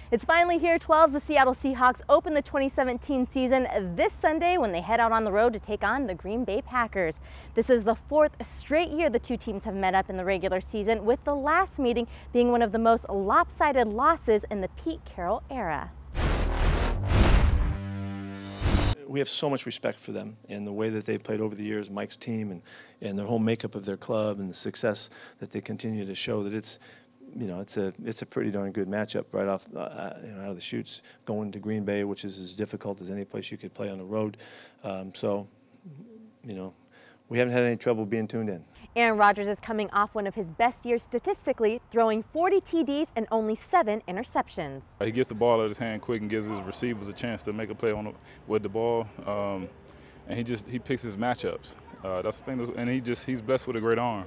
It's finally here. 12's the Seattle Seahawks open the 2017 season this Sunday when they head out on the road to take on the Green Bay Packers. This is the fourth straight year the two teams have met up in the regular season, with the last meeting being one of the most lopsided losses in the Pete Carroll era. We have so much respect for them and the way that they played over the years, Mike's team, and the whole makeup of their club and the success that they continue to show. That it's a pretty darn good matchup right off out of the chutes, going to Green Bay, which is as difficult as any place you could play on the road. We haven't had any trouble being tuned in. Aaron Rodgers is coming off one of his best years statistically, throwing 40 TDs and only 7 interceptions. He gets the ball out of his hand quick and gives his receivers a chance to make a play with the ball, and he picks his matchups. That's the thing, and he's blessed with a great arm.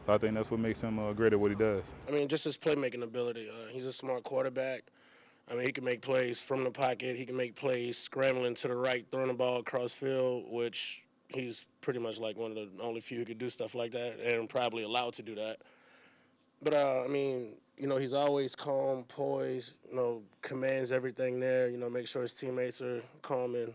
So I think that's what makes him great at what he does. I mean, just his playmaking ability. He's a smart quarterback. I mean, he can make plays from the pocket. He can make plays scrambling to the right, throwing the ball across field, which he's pretty much like one of the only few who could do stuff like that and probably allowed to do that. But, I mean, he's always calm, poised, commands everything there, make sure his teammates are calm, and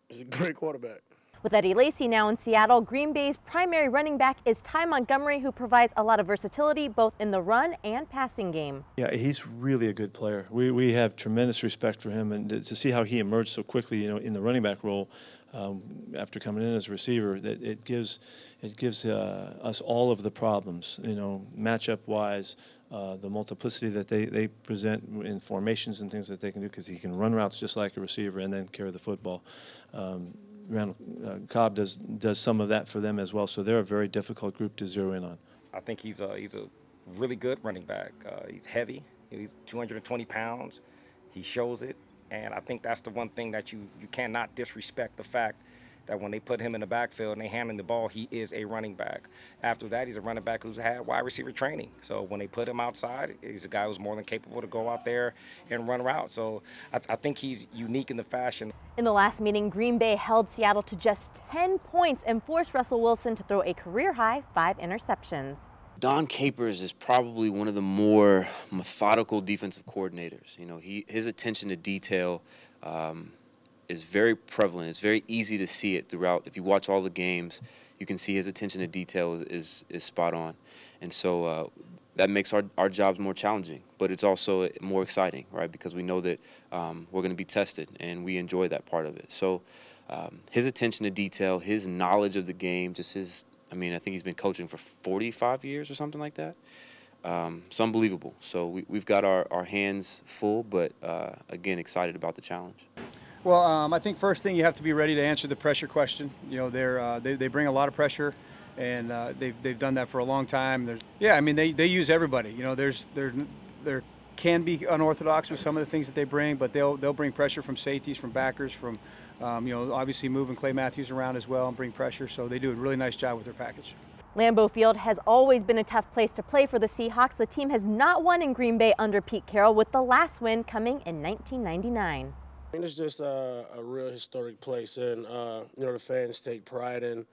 he's a great quarterback. With Eddie Lacy now in Seattle, Green Bay's primary running back is Ty Montgomery, who provides a lot of versatility both in the run and passing game. Yeah, he's really a good player. We have tremendous respect for him, and to see how he emerged so quickly, in the running back role after coming in as a receiver, that it gives us all of the problems, matchup-wise, the multiplicity that they present in formations and things that they can do, because he can run routes just like a receiver and then carry the football. Cobb does some of that for them as well, so they're a very difficult group to zero in on. I think he's a really good running back. He's heavy. He's 220 pounds. He shows it, and I think that's the one thing that you cannot disrespect, the fact that when they put him in the backfield and they hand him the ball, he is a running back. After that, he's a running back who's had wide receiver training. So when they put him outside, he's a guy who's more than capable to go out there and run routes. So I think he's unique in the fashion. In the last meeting, Green Bay held Seattle to just 10 points and forced Russell Wilson to throw a career-high 5 interceptions. Don Capers is probably one of the more methodical defensive coordinators. His attention to detail is very prevalent. It's very easy to see it throughout. If you watch all the games, you can see his attention to detail is spot on. And so that makes our jobs more challenging, but it's also more exciting, right? Because we know that we're going to be tested, and we enjoy that part of it. So his attention to detail, his knowledge of the game, I think he's been coaching for 45 years or something like that. It's unbelievable. So we've got our hands full, but again, excited about the challenge. Well, I think first thing, you have to be ready to answer the pressure question. They bring a lot of pressure, and they've done that for a long time. They use everybody. There can be unorthodox with some of the things that they bring, but they'll bring pressure from safeties, from backers, from obviously moving Clay Matthews around as well and bring pressure. So they do a really nice job with their package. Lambeau Field has always been a tough place to play for the Seahawks. The team has not won in Green Bay under Pete Carroll, with the last win coming in 1999. It's just a real historic place, and the fans take pride in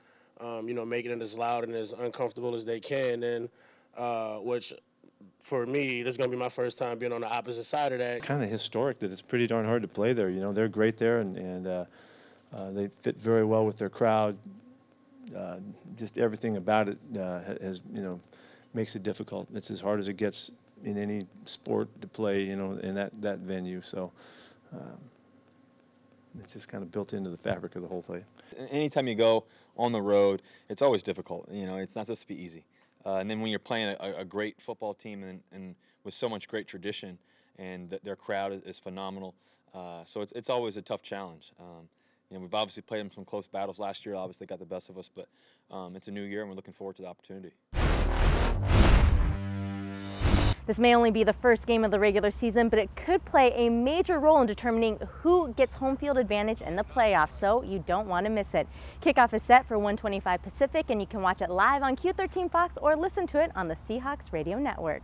making it as loud and as uncomfortable as they can, and which for me, this is going to be my first time being on the opposite side of that. Kind of historic that it's pretty darn hard to play there. They're great there, and they fit very well with their crowd. Just everything about it makes it difficult. It's as hard as it gets in any sport to play, in that venue. So. It's just kind of built into the fabric of the whole thing. Anytime you go on the road, it's always difficult. It's not supposed to be easy. And then when you're playing a great football team and with so much great tradition, and their crowd is phenomenal, so it's always a tough challenge. We've obviously played them some close battles last year. Obviously, got the best of us, but it's a new year, and we're looking forward to the opportunity. This may only be the first game of the regular season, but it could play a major role in determining who gets home field advantage in the playoffs, so you don't want to miss it. Kickoff is set for 1:25 Pacific, and you can watch it live on Q13 Fox or listen to it on the Seahawks Radio Network.